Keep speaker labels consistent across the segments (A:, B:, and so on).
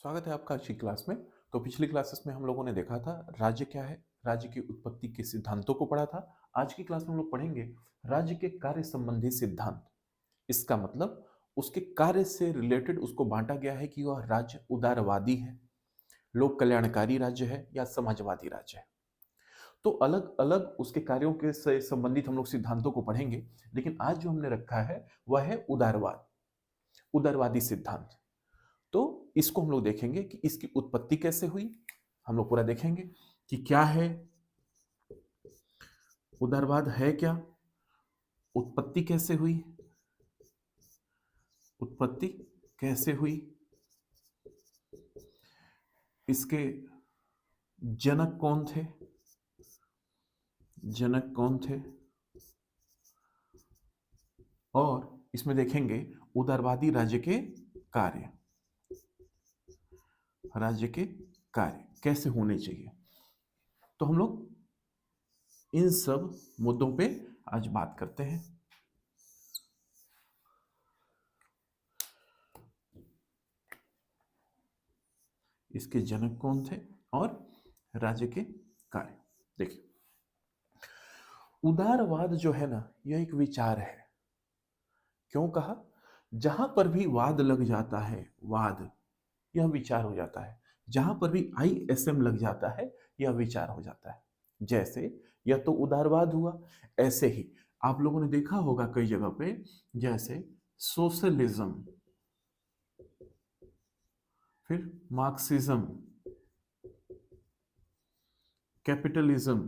A: स्वागत है आपका आज की क्लास में। तो पिछली क्लासेस में हम लोगों ने देखा था राज्य क्या है, राज्य की उत्पत्ति के सिद्धांतों को पढ़ा था। आज की क्लास में हम लोग पढ़ेंगे राज्य के कार्य संबंधी सिद्धांत। इसका मतलब उसके कार्य से रिलेटेड उसको बांटा गया है कि वह राज्य उदारवादी है, लोक कल्याणकारी राज्य है या समाजवादी राज्य है। तो अलग अलग उसके कार्यों के से संबंधित हम लोग सिद्धांतों को पढ़ेंगे। लेकिन आज जो हमने रखा है वह है उदारवाद, उदारवादी सिद्धांत। तो इसको हम लोग देखेंगे कि इसकी उत्पत्ति कैसे हुई। हम लोग पूरा देखेंगे कि क्या है उदारवाद, है क्या, उत्पत्ति कैसे हुई, उत्पत्ति कैसे हुई, इसके जनक कौन थे, जनक कौन थे, और इसमें देखेंगे उदारवादी राज्य के कार्य, राज्य के कार्य कैसे होने चाहिए। तो हम लोग इन सब मुद्दों पे आज बात करते हैं। इसके जनक कौन थे और राज्य के कार्य। देखिए, उदारवाद जो है ना, यह एक विचार है। क्यों कहा? जहां पर भी वाद लग जाता है, वाद, यह विचार हो जाता है। जहां पर भी ISM लग जाता है, यह विचार हो जाता है। जैसे यह तो उदारवाद हुआ, ऐसे ही आप लोगों ने देखा होगा कई जगह पे, जैसे सोशलिज्म, फिर मार्क्सिज्म, कैपिटलिज्म,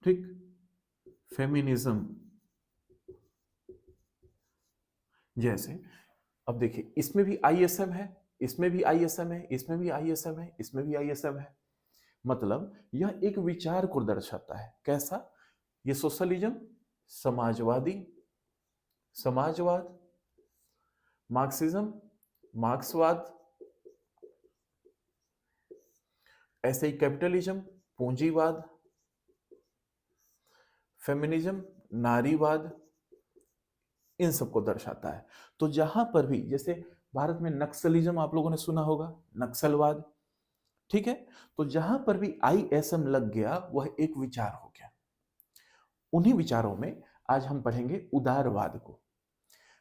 A: ठीक, फेमिनिज्म। जैसे अब देखिए, इसमें भी ISM है, इसमें भी ISM है, इसमें भी ISM है, इसमें भी ISM है। मतलब यह एक विचार को दर्शाता है। कैसा? ये सोशलिज्म, समाजवादी, समाजवाद, मार्क्सिज्म, मार्क्सवाद, ऐसे ही कैपिटलिज्म, पूंजीवाद, फेमिनिज्म, नारीवाद, इन सबको दर्शाता है। तो जहां पर भी, जैसे भारत में नक्सलिज्म आप लोगों ने सुना होगा, नक्सलवाद, ठीक है। तो जहां पर भी ISM लग गया, वह एक विचार हो गया। उन्हीं विचारों में आज हम पढ़ेंगे उदारवाद को।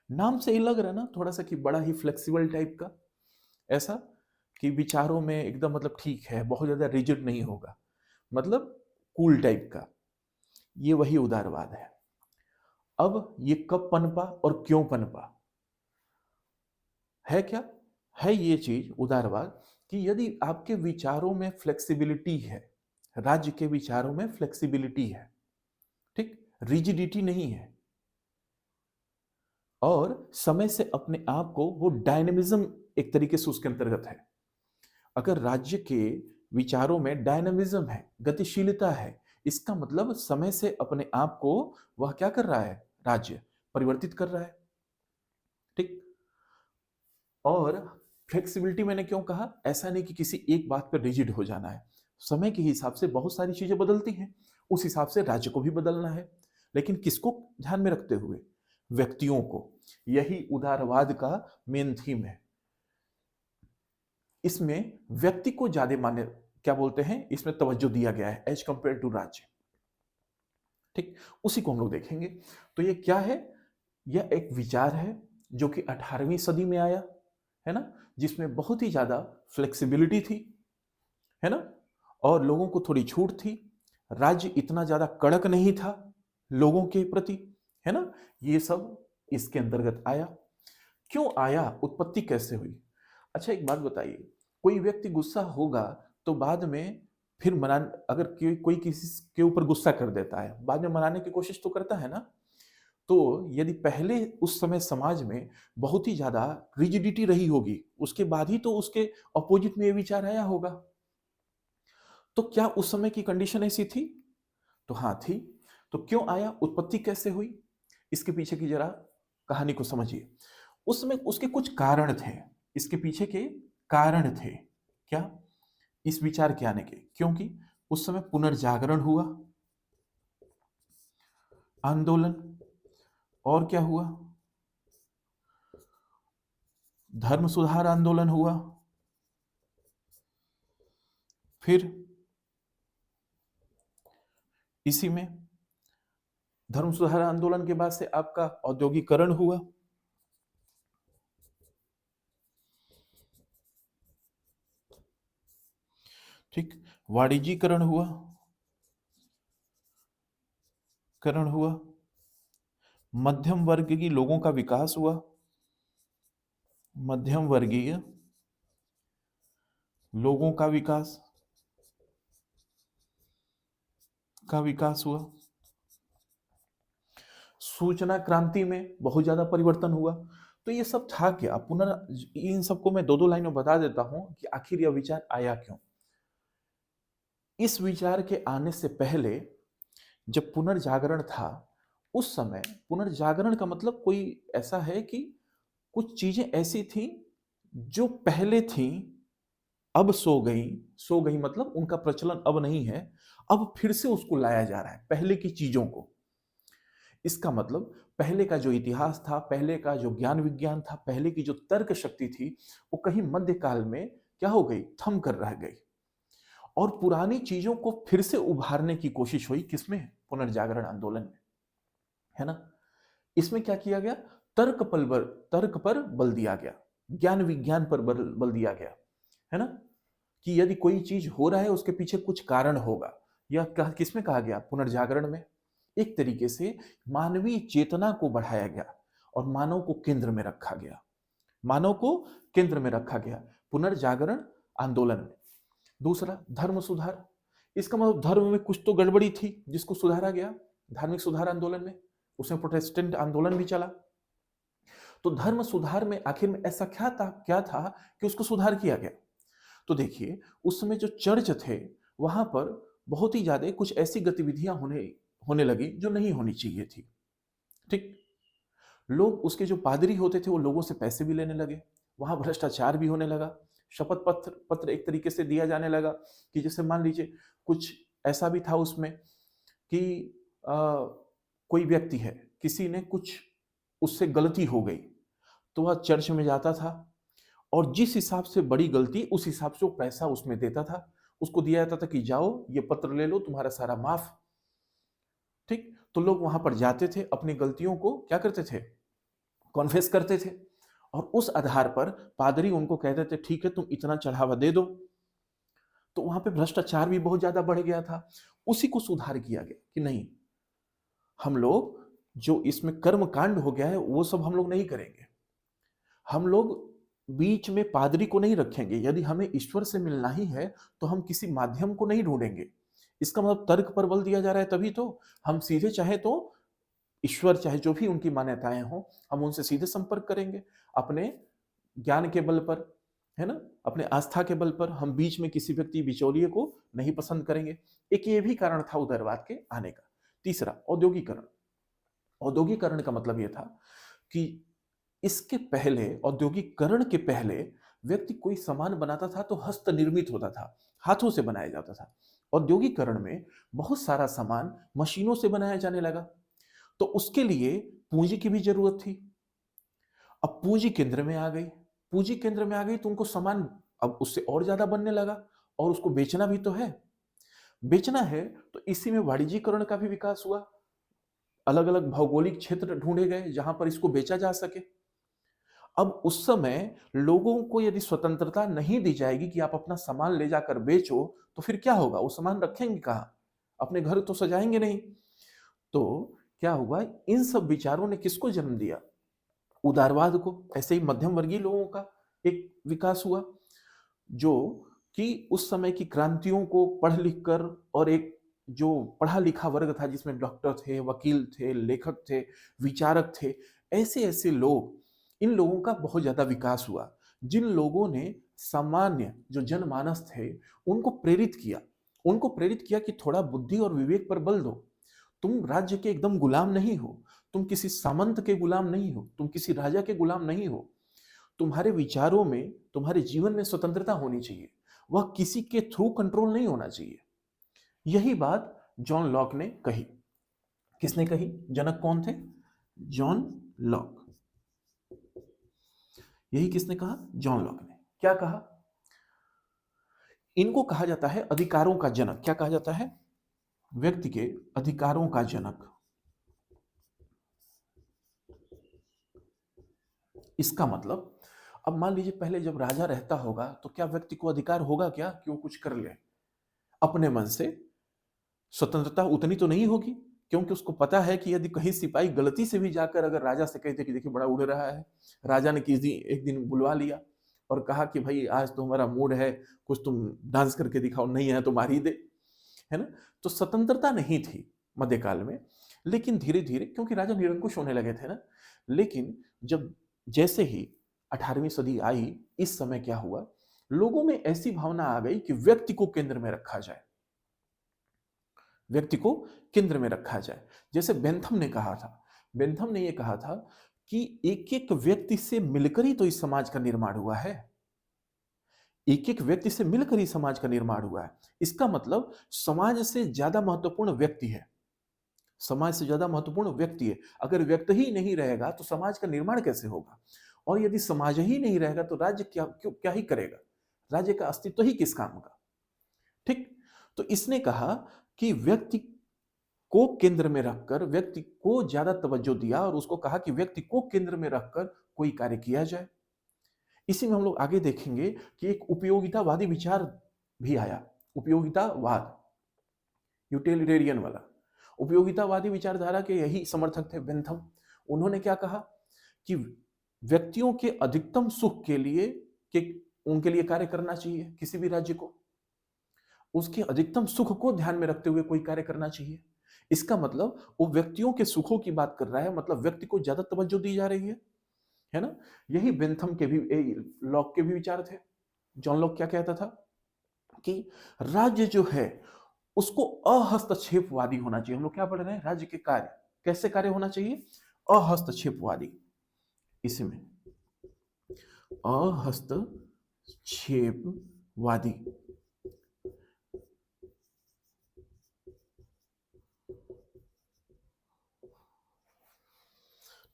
A: नाम से ही लग रहा है ना थोड़ा सा कि बड़ा ही फ्लेक्सिबल टाइप का, ऐसा कि विचारों में एकदम मतलब ठीक है, बहुत ज्यादा रिजिड नहीं होगा, मतलब कूल टाइप का। ये वही उदारवाद है। अब ये कब पनपा और क्यों पनपा है? क्या है ये चीज उदारवाद? कि यदि आपके विचारों में फ्लेक्सिबिलिटी है, राज्य के विचारों में फ्लेक्सिबिलिटी है, ठीक, रिजिडिटी नहीं है, और समय से अपने आप को वो डायनेमिज्म एक तरीके से उसके अंतर्गत है। अगर राज्य के विचारों में डायनेमिज्म है, गतिशीलता है, इसका मतलब समय से अपने आप को वह क्या कर रहा है, राज्य परिवर्तित कर रहा है, ठीक। और फ्लेक्सिबिलिटी मैंने क्यों कहा? ऐसा नहीं कि किसी एक बात पर रिजिड हो जाना है। समय के हिसाब से बहुत सारी चीजें बदलती हैं, उस हिसाब से राज्य को भी बदलना है। लेकिन किसको ध्यान में रखते हुए? व्यक्तियों को। यही उदारवाद का मेन थीम है। इसमें व्यक्ति को ज्यादा मान्य, क्या बोलते हैं, इसमें तवज्जो दिया गया है एज कंपेयर टू राज्य, ठीक। उसी को हम लोग देखेंगे। तो ये क्या है? यह एक विचार है जो कि 18वीं सदी में आया, है ना, जिसमें बहुत ही ज्यादा फ्लेक्सिबिलिटी थी, है ना, और लोगों को थोड़ी छूट थी। राज्य इतना ज्यादा कड़क नहीं था लोगों के प्रति, है ना। ये सब इसके अंतर्गत आया। क्यों आया? उत्पत्ति कैसे हुई? अच्छा एक बात बताइए, कोई व्यक्ति गुस्सा होगा तो बाद में फिर अगर कोई किसी के ऊपर गुस्सा कर देता है, बाद में मनाने की कोशिश तो करता है ना। तो यदि पहले उस समय समाज में बहुत ही ज्यादा रिजिडिटी रही होगी, उसके बाद ही तो उसके अपोजिट में ये विचार आया होगा। तो क्या उस समय की कंडीशन ऐसी थी? तो हाँ थी। तो क्यों आया, उत्पत्ति कैसे हुई, इसके पीछे की जरा कहानी को समझिए। उसमें उसके कुछ कारण थे, इसके पीछे के कारण थे। क्या? इस विचार के आने के, क्योंकि उस समय पुनर्जागरण हुआ, आंदोलन, और क्या हुआ, धर्म सुधार आंदोलन हुआ, फिर इसी में धर्म सुधार आंदोलन के बाद से आपका औद्योगिकरण हुआ, ठीक, वाणिज्यीकरण हुआ, मध्यम वर्ग की लोगों का विकास हुआ, मध्यम वर्गीय लोगों का विकास हुआ, सूचना क्रांति में बहुत ज्यादा परिवर्तन हुआ। तो ये सब था क्या, इन सबको मैं दो दो लाइन में बता देता हूं कि आखिर यह विचार आया क्यों। इस विचार के आने से पहले जब पुनर्जागरण था, उस समय पुनर्जागरण का मतलब कोई ऐसा है कि कुछ चीजें ऐसी थी जो पहले थी, अब सो गई मतलब उनका प्रचलन अब नहीं है, अब फिर से उसको लाया जा रहा है, पहले की चीजों को। इसका मतलब पहले का जो इतिहास था, पहले का जो ज्ञान विज्ञान था, पहले की जो तर्क शक्ति थी, वो कहीं मध्यकाल में क्या हो गई, थम कर रह गई, और पुरानी चीजों को फिर से उभारने की कोशिश हुई। किसमें, पुनर्जागरण आंदोलन में, है ना। इसमें क्या किया गया, तर्क पर बल दिया गया, ज्ञान विज्ञान पर बल दिया गया, है ना, कि यदि कोई चीज हो रहा है उसके पीछे कुछ कारण होगा। यह किसमें कहा गया, पुनर्जागरण में। एक तरीके से मानवीय चेतना को बढ़ाया गया और मानव को केंद्र में रखा गया, पुनर्जागरण आंदोलन में। दूसरा, धर्म सुधार। इसका मतलब धर्म में कुछ तो गड़बड़ी थी जिसको सुधारा गया धार्मिक सुधार आंदोलन में। उसमें प्रोटेस्टेंट आंदोलन भी चला। तो धर्म सुधार में आखिर में ऐसा क्या था कि उसको सुधार किया गया। तो देखिए, उस समय जो चर्च थे वहां पर बहुत ही ज्यादा कुछ ऐसी गतिविधियां होने लगी जो नहीं होनी चाहिए थी, ठीक। लोग, उसके जो पादरी होते थे वो लोगों से पैसे भी लेने लगे, वहां भ्रष्टाचार भी होने लगा, शपथ पत्र एक तरीके से दिया जाने लगा कि जैसे मान लीजिए कुछ ऐसा भी था उसमें कि कोई व्यक्ति है, किसी ने कुछ उससे गलती हो गई तो वह चर्च में जाता था और जिस हिसाब से बड़ी गलती उस हिसाब से वो पैसा उसमें देता था, उसको दिया जाता था कि जाओ ये पत्र ले लो, तुम्हारा सारा माफ, ठीक। तो लोग वहां पर जाते थे, अपनी गलतियों को क्या करते थे, कॉन्फेस करते थे, और उस आधार पर पादरी उनको कहते थे ठीक है तुम इतना चढ़ावा दे दो। तो वहां पे भ्रष्टाचार भी बहुत ज्यादा बढ़ गया था। उसी को सुधार किया गया कि नहीं, हम लोग जो इसमें कर्म कांड हो गया है वो सब हम लोग नहीं करेंगे, हम लोग बीच में पादरी को नहीं रखेंगे, यदि हमें ईश्वर से मिलना ही है तो हम किसी माध्यम को नहीं ढूंढेंगे। इसका मतलब तर्क पर बल दिया जा रहा है, तभी तो हम सीधे चाहे तो ईश्वर, चाहे जो भी उनकी मान्यताएं हो, हम उनसे सीधे संपर्क करेंगे अपने ज्ञान के बल पर, है ना, अपने आस्था के बल पर। हम बीच में किसी व्यक्ति बिचौलिए को नहीं पसंद करेंगे। एक ये भी कारण था उदारवाद के आने का। तीसरा, औद्योगिकरण। औद्योगिकरण का मतलब यह था कि इसके पहले, औद्योगिकरण के पहले व्यक्ति कोई सामान बनाता था तो हस्त निर्मित होता था, हाथों से बनाया जाता था। औद्योगिकरण में बहुत सारा सामान मशीनों से बनाया जाने लगा, तो उसके लिए पूंजी की भी जरूरत थी। अब पूंजी केंद्र में आ गई, तो उनको सामान अब उससे और ज्यादा बनने लगा, और उसको बेचना भी तो है, तो इसी में वाणिज्यीकरण का भी विकास हुआ। अलग अलग भौगोलिक क्षेत्र ढूंढे गए जहां पर इसको बेचा जा सके। अब उस समय लोगों को यदि स्वतंत्रता नहीं दी जाएगी कि आप अपना सामान ले जाकर बेचो, तो फिर क्या होगा, वो सामान रखेंगे कहां, अपने घर तो सजाएंगे नहीं। तो क्या हुआ, इन सब विचारों ने किसको जन्म दिया, उदारवाद को। ऐसे ही मध्यम वर्गीय लोगों का एक विकास हुआ, जो कि उस समय की क्रांतियों को पढ़ लिख कर, और एक जो पढ़ा लिखा वर्ग था जिसमें डॉक्टर थे, वकील थे, लेखक थे, विचारक थे, ऐसे ऐसे लोग, इन लोगों का बहुत ज्यादा विकास हुआ, जिन लोगों ने सामान्य जो जनमानस थे उनको प्रेरित किया कि थोड़ा बुद्धि और विवेक पर बल दो। तुम राज्य के एकदम गुलाम नहीं हो, तुम किसी सामंत के गुलाम नहीं हो, तुम किसी राजा के गुलाम नहीं हो। तुम्हारे विचारों में, तुम्हारे जीवन में स्वतंत्रता होनी चाहिए, वह किसी के थ्रू कंट्रोल नहीं होना चाहिए। यही बात जॉन लॉक ने कही। किसने कही, जनक कौन थे, जॉन लॉक। यही किसने कहा? जॉन लॉक ने। क्या कहा? इनको कहा जाता है अधिकारों का जनक। क्या कहा जाता है? व्यक्ति के अधिकारों का जनक। इसका मतलब, अब मान लीजिए पहले जब राजा रहता होगा तो क्या व्यक्ति को अधिकार होगा क्या कि वो कुछ कर ले अपने मन से? स्वतंत्रता उतनी तो नहीं होगी, क्योंकि उसको पता है कि यदि कहीं सिपाही गलती से भी जाकर अगर राजा से कहते कि देखिए बड़ा उड़ रहा है, राजा ने किसी एक दिन बुलवा लिया और कहा कि भाई आज तो हमारा मूड है, कुछ तुम डांस करके दिखाओ, नहीं है तो मार ही दे, है ना? तो स्वतंत्रता नहीं थी मध्यकाल में। लेकिन धीरे धीरे, क्योंकि राजा निरंकुश होने लगे थे ना, लेकिन जब जैसे ही 18वीं सदी आई, इस समय क्या हुआ, लोगों में ऐसी भावना आ गई कि व्यक्ति को केंद्र में रखा जाए, व्यक्ति को केंद्र में रखा जाए। जैसे बेंथम ने कहा था, बेंथम ने यह कहा था कि एक एक व्यक्ति से मिलकर ही तो इस समाज का निर्माण हुआ है, एक एक व्यक्ति से मिलकर ही समाज का निर्माण हुआ है। इसका मतलब समाज से ज्यादा महत्वपूर्ण व्यक्ति है, समाज से ज्यादा महत्वपूर्ण व्यक्ति है। अगर व्यक्ति ही नहीं रहेगा तो समाज का निर्माण कैसे होगा? और यदि समाज ही नहीं रहेगा तो राज्य क्या ही करेगा? राज्य का अस्तित्व ही किस काम का? ठीक। तो इसने कहा कि व्यक्ति को केंद्र में रखकर व्यक्ति को ज्यादा तवज्जो दिया और उसको कहा कि व्यक्ति को केंद्र में रखकर कोई कार्य किया जाए। इसी में हम लोग आगे देखेंगे कि एक उपयोगितावादी विचार भी आया, उपयोगितावाद, यूटिलिटेरियन वाला। उपयोगितावादी विचारधारा के यही समर्थक थे बेंथम। उन्होंने क्या कहा कि व्यक्तियों के अधिकतम सुख के लिए कि उनके लिए कार्य करना चाहिए, किसी भी राज्य को उसके अधिकतम सुख को ध्यान में रखते हुए कोई कार्य करना चाहिए। इसका मतलब वो व्यक्तियों के सुखों की बात कर रहा है, मतलब व्यक्ति को ज्यादा तवज्जो दी जा रही है ना? यही बेंथम के भी, लॉक के भी विचार थे। जॉन लॉक क्या कहता था कि राज्य जो है उसको अहस्तक्षेपवादी होना चाहिए। हम लोग क्या पढ़ रहे हैं? राज्य के कार्य कैसे कार्य होना चाहिए? अहस्तक्षेपवादी। इसमें अहस्तक्षेपवादी,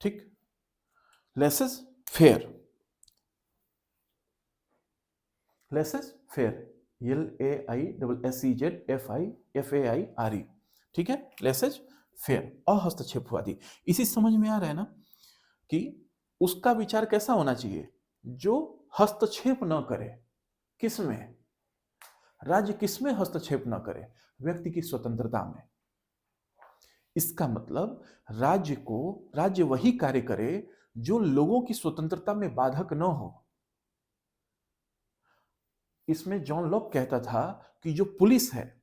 A: ठीक। Laces fair, laces fair, LAISSEZFIFAIRE, ठीक है, लेसेस फेयर, अहस्तक्षेपवादी। इसी समझ में आ रहा है ना कि उसका विचार कैसा होना चाहिए? जो हस्तक्षेप न करे। किसमें? राज्य किसमें हस्तक्षेप न करे? व्यक्ति की स्वतंत्रता में। इसका मतलब राज्य वही कार्य करे जो लोगों की स्वतंत्रता में बाधक न हो। इसमें जॉन लॉक कहता था कि जो पुलिस है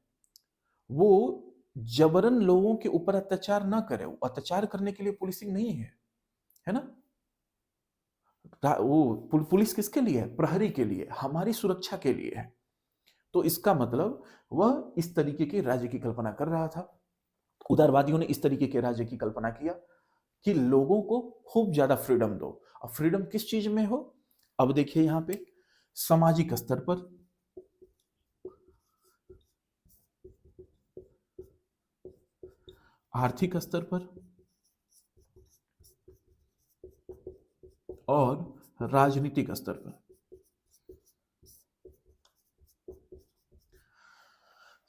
A: वो जबरन लोगों के ऊपर अत्याचार ना करे। अत्याचार करने के लिए पुलिसिंग नहीं है ना? वो पुलिस किसके लिए है? प्रहरी के लिए, हमारी सुरक्षा के लिए है। तो इसका मतलब वह इस तरीके के राज्य की कल्पना कर रहा था। उदारवादियों ने इस तरीके के राज्य की कल्पना किया कि लोगों को खूब ज्यादा फ्रीडम दो। अब फ्रीडम किस चीज में हो? अब देखिए यहां पे सामाजिक स्तर पर, आर्थिक स्तर पर और राजनीतिक स्तर पर।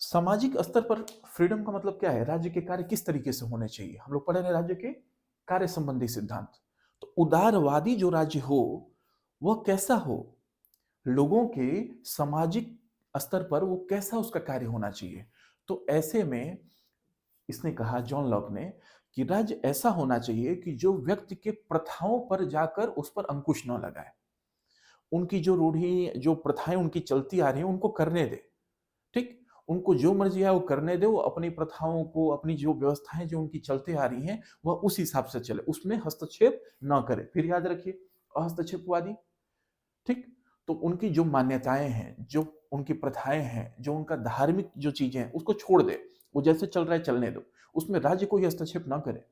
A: सामाजिक स्तर पर फ्रीडम का मतलब क्या है? राज्य के कार्य किस तरीके से होने चाहिए? हम लोग पढ़े रहे राज्य के कार्य संबंधी सिद्धांत। तो उदारवादी जो राज्य हो वह कैसा हो? लोगों के सामाजिक स्तर पर वो कैसा उसका कार्य होना चाहिए? तो ऐसे में इसने कहा, जॉन लॉक ने, कि राज्य ऐसा होना चाहिए कि जो व्यक्ति के प्रथाओं पर जाकर उस पर अंकुश न लगाए। उनकी जो रूढ़ी, जो प्रथाएं उनकी चलती आ रही हैं उनको करने दे, ठीक। उनको जो मर्जी है वो करने दे, वो अपनी प्रथाओं को, अपनी जो व्यवस्थाएं जो उनकी चलते आ रही हैं वह उस हिसाब से चले, उसमें हस्तक्षेप ना करे। फिर याद रखिए हस्तक्षेपवादी, ठीक। तो उनकी जो मान्यताएं हैं, जो उनकी प्रथाएं हैं, जो उनका धार्मिक जो चीजें हैं उसको छोड़ दे, वो जैसे चल रहा है चलने दो, उसमें राज्य कोई हस्तक्षेप ना करे।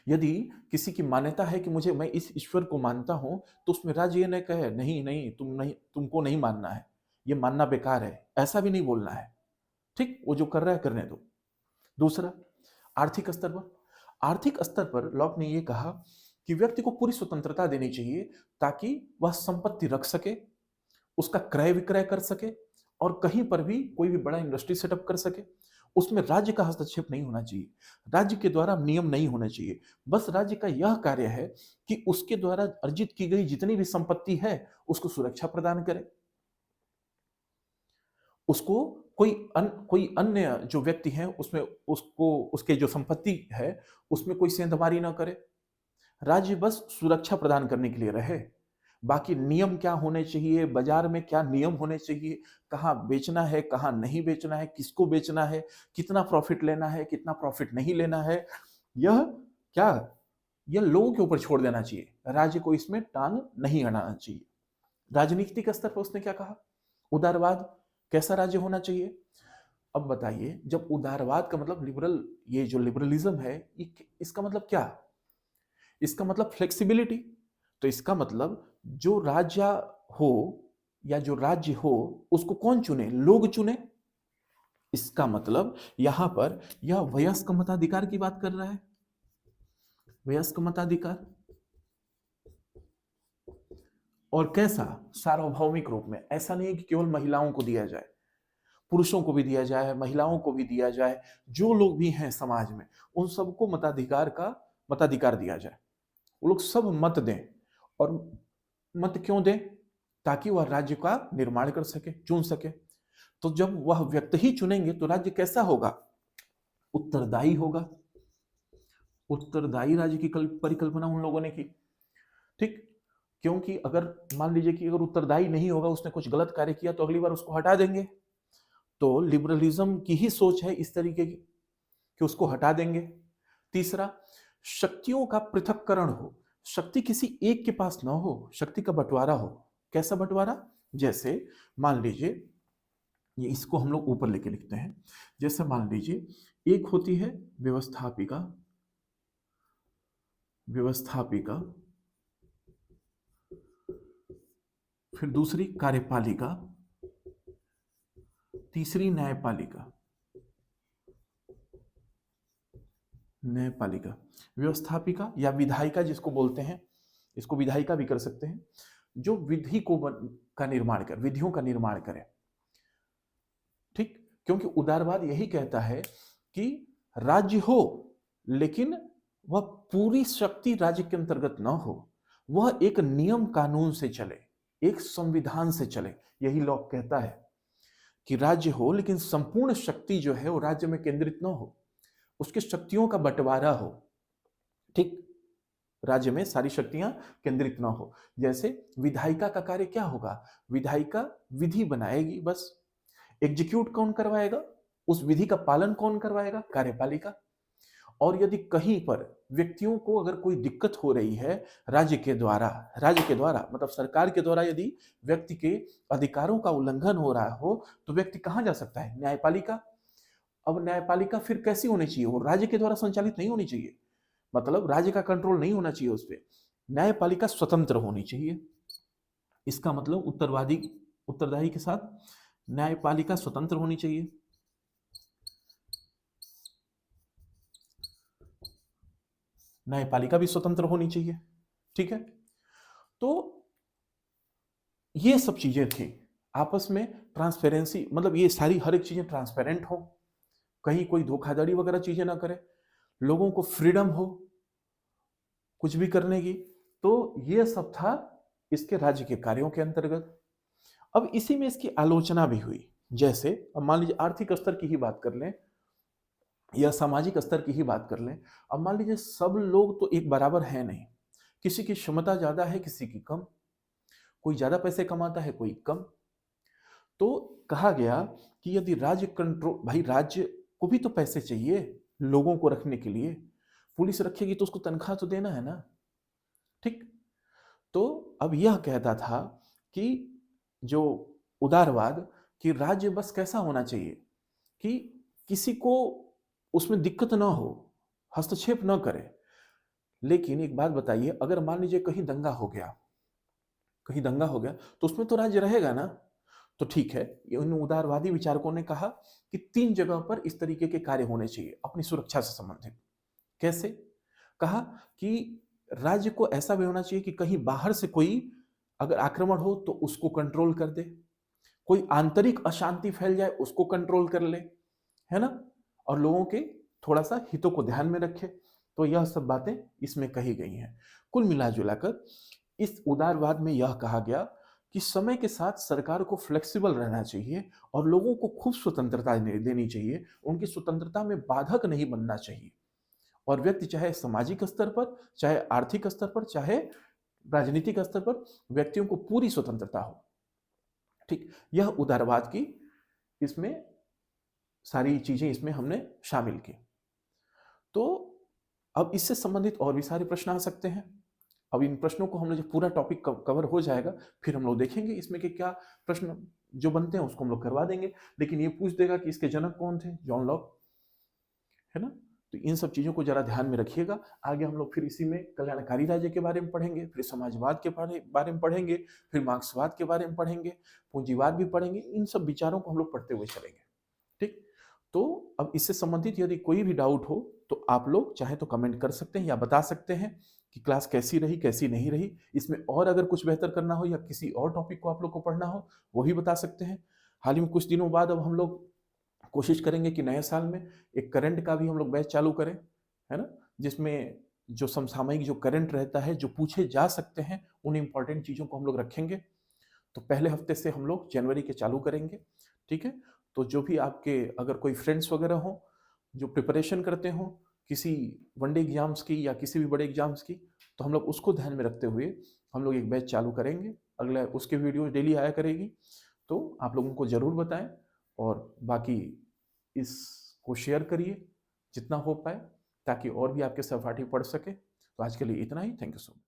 A: यदि किसी की मान्यता है कि मैं इस ईश्वर को मानता हूं, तो उसमें राज्य ये नहीं कहे नहीं नहीं तुमको नहीं मानना है, ये मानना बेकार है, ऐसा भी नहीं बोलना है, ठीक। वो जो कर रहा है करने दो। दूसरा, आर्थिक स्तर पर, आर्थिक स्तर पर लॉक ने ये कहा कि व्यक्ति को पूरी स्वतंत्रता देनी चाहिए ताकि वह संपत्ति रख सके, उसका क्रय विक्रय कर सके और कहीं पर भी कोई भी बड़ा इंडस्ट्री सेटअप कर सके। उसमें राज्य का हस्तक्षेप नहीं होना चाहिए, राज्य के द्वारा नियम नहीं होने चाहिए। बस राज्य का यह कार्य है कि उसके द्वारा अर्जित की गई जितनी भी संपत्ति है उसको सुरक्षा प्रदान करे, उसको कोई अन्य जो व्यक्ति है उसमें उसको उसके जो संपत्ति है उसमें कोई सेंधमारी ना करे। राज्य बस सुरक्षा प्रदान करने के लिए रहे। बाकी नियम क्या होने चाहिए, बाजार में क्या नियम होने चाहिए, कहाँ बेचना है, कहाँ नहीं बेचना है, किसको बेचना है, कितना प्रॉफिट लेना है, कितना प्रॉफिट नहीं लेना है, यह क्या यह लोगों के ऊपर छोड़ देना चाहिए। राज्य को इसमें टांग नहीं अड़ाना चाहिए। राजनीतिक स्तर पर उसने क्या कहा, उदारवाद कैसा राज्य होना चाहिए। अब बताइए, जब उदारवाद का मतलब लिबरल, ये जो लिबरलिज्म है इसका मतलब क्या, इसका मतलब फ्लेक्सिबिलिटी। तो इसका मतलब जो राज्य हो या जो राज्य हो उसको कौन चुने, लोग चुने। इसका मतलब यहां पर यह वयस्क मताधिकार की बात कर रहा है, वयस्क मताधिकार। और कैसा, सार्वभौमिक रूप में। ऐसा नहीं है कि केवल महिलाओं को दिया जाए, पुरुषों को भी दिया जाए, महिलाओं को भी दिया जाए, जो लोग भी हैं समाज में उन सबको मताधिकार दिया जाए। वो लोग सब मत दें। और मत क्यों दें, ताकि वह राज्य का निर्माण कर सके, चुन सके। तो जब वह व्यक्ति ही चुनेंगे तो राज्य कैसा होगा, उत्तरदायी होगा। उत्तरदायी राज्य की परिकल्पना उन लोगों ने की। ठीक, क्योंकि अगर मान लीजिए कि अगर उत्तरदायी नहीं होगा, उसने कुछ गलत कार्य किया तो अगली बार उसको हटा देंगे। तो लिबरलिज्म की ही सोच है इस तरीके की कि उसको हटा देंगे। तीसरा, शक्तियों का पृथक्करण हो, शक्ति किसी एक के पास ना हो, शक्ति का बंटवारा हो। कैसा बंटवारा, जैसे मान लीजिए, ये इसको हम लोग ऊपर लेके लिखते हैं। जैसे मान लीजिए एक होती है व्यवस्थापिका, व्यवस्थापिका, फिर दूसरी कार्यपालिका, तीसरी न्यायपालिका। न्यायपालिका, व्यवस्थापिका या विधायिका जिसको बोलते हैं, इसको विधायिका भी कर सकते हैं, जो विधि का निर्माण करे, विधियों का निर्माण करे। ठीक, क्योंकि उदारवाद यही कहता है कि राज्य हो लेकिन वह पूरी शक्ति राज्य के अंतर्गत न हो, वह एक नियम कानून से चले, एक संविधान से चले। यही लॉक कहता है कि राज्य हो लेकिन संपूर्ण शक्ति जो है वो राज्य में केंद्रित न हो, उसकी शक्तियों का बंटवारा हो। ठीक, राज्य में सारी शक्तियां केंद्रित ना हो। जैसे विधायिका का कार्य क्या होगा, विधायिका विधि बनाएगी, बस एग्जीक्यूट कौन करवाएगा, उस विधि का पालन कौन करवाएगा, कार्यपालिका। और यदि कहीं पर व्यक्तियों को अगर कोई दिक्कत हो रही है राज्य के द्वारा मतलब सरकार के द्वारा, यदि व्यक्ति के अधिकारों का उल्लंघन हो रहा हो तो व्यक्ति कहां जा सकता है, न्यायपालिका। अब न्यायपालिका फिर कैसी होनी चाहिए, वो राज्य के द्वारा संचालित नहीं होनी चाहिए, मतलब राज्य का कंट्रोल नहीं होना चाहिए उस पर। न्यायपालिका स्वतंत्र होनी चाहिए। इसका मतलब उत्तरदायी के साथ न्यायपालिका स्वतंत्र होनी चाहिए। न्यायपालिका भी स्वतंत्र होनी चाहिए। ठीक है, तो ये सब चीजें थी आपस में। ट्रांसपेरेंसी मतलब ये सारी हर एक चीजें ट्रांसपेरेंट हो, कहीं कोई धोखाधड़ी वगैरह चीजें ना करे, लोगों को फ्रीडम हो कुछ भी करने की। तो ये सब था इसके राज्य के कार्यों के अंतर्गत। अब इसी में इसकी आलोचना भी हुई। जैसे अब मान लीजिए आर्थिक स्तर की ही बात कर लें या सामाजिक स्तर की ही बात कर लें। अब मान लीजिए सब लोग तो एक बराबर है नहीं, किसी की क्षमता ज्यादा है, किसी की कम, कोई ज्यादा पैसे कमाता है, कोई कम। तो कहा गया कि यदि राज्य कंट्रोल, भाई राज्य को भी तो पैसे चाहिए लोगों को रखने के लिए, पुलिस रखेगी तो उसको तनख्वाह तो देना है ना। ठीक, तो अब यह कहता था कि जो उदारवाद, कि राज्य बस कैसा होना चाहिए कि किसी को उसमें दिक्कत ना हो, हस्तक्षेप ना करे। लेकिन एक बात बताइए, अगर मान लीजिए कहीं दंगा हो गया तो उसमें तो राज्य रहेगा ना। तो ठीक है, इन उदारवादी विचारकों ने कहा कि 3 जगह पर इस तरीके के कार्य होने चाहिए अपनी सुरक्षा से संबंधित। कैसे, कहा कि राज्य को ऐसा भी होना चाहिए कि कहीं बाहर से कोई अगर आक्रमण हो तो उसको कंट्रोल कर दे, कोई आंतरिक अशांति फैल जाए उसको कंट्रोल कर ले, है ना, और लोगों के थोड़ा सा हितों को ध्यान में रखे। तो यह सब बातें इसमें कही गई हैं। कुल मिला जुलाकर इस उदारवाद में यह कहा गया कि समय के साथ सरकार को फ्लेक्सिबल रहना चाहिए और लोगों को खूब स्वतंत्रता देनी चाहिए, उनकी स्वतंत्रता में बाधक नहीं बनना चाहिए। और व्यक्ति चाहे सामाजिक स्तर पर, चाहे आर्थिक स्तर पर, चाहे राजनीतिक स्तर पर, व्यक्तियों को पूरी स्वतंत्रता हो। ठीक, यह उदारवाद की इसमें सारी चीजें इसमें हमने शामिल की। तो अब इससे संबंधित और भी सारे प्रश्न आ सकते हैं। अब इन प्रश्नों को हमने जब पूरा टॉपिक कवर हो जाएगा फिर हम लोग देखेंगे इसमें के क्या प्रश्न जो बनते हैं उसको हम लोग करवा देंगे। लेकिन ये पूछ देगा कि इसके जनक कौन थे, जॉन लॉक, है ना। तो इन सब चीजों को जरा ध्यान में रखिएगा। आगे हम लोग फिर इसी में कल्याणकारी राज्य के बारे में पढ़ेंगे, फिर समाजवाद के बारे में पढ़ेंगे, फिर मार्क्सवाद के बारे में पढ़ेंगे, पूंजीवाद भी पढ़ेंगे। इन सब विचारों को हम लोग पढ़ते हुए चलेंगे। ठीक, तो अब इससे संबंधित यदि कोई भी डाउट हो तो आप लोग चाहे तो कमेंट कर सकते हैं या बता सकते हैं कि क्लास कैसी रही, कैसी नहीं रही। इसमें और अगर कुछ बेहतर करना हो या किसी और टॉपिक को आप लोग को पढ़ना हो वो भी बता सकते हैं। हाल ही में कुछ दिनों बाद अब हम लोग कोशिश करेंगे कि नए साल में एक करंट का भी हम लोग बैच चालू करें, है ना, जिसमें जो समसामयिक जो करंट रहता है, जो पूछे जा सकते हैं, उन इंपॉर्टेंट चीज़ों को हम लोग रखेंगे। तो पहले हफ्ते से हम लोग जनवरी के चालू करेंगे। ठीक है, तो जो भी आपके अगर कोई फ्रेंड्स वगैरह हो जो प्रिपरेशन करते हो किसी वनडे एग्जाम्स की या किसी भी बड़े एग्जाम्स की, तो हम लोग उसको ध्यान में रखते हुए हम लोग एक बैच चालू करेंगे। अगला उसके वीडियो डेली आया करेगी, तो आप लोगों को ज़रूर बताएं और बाकी इसको शेयर करिए जितना हो पाए, ताकि और भी आपके सहपाठी पढ़ सके। तो आज के लिए इतना ही। Thank you so much.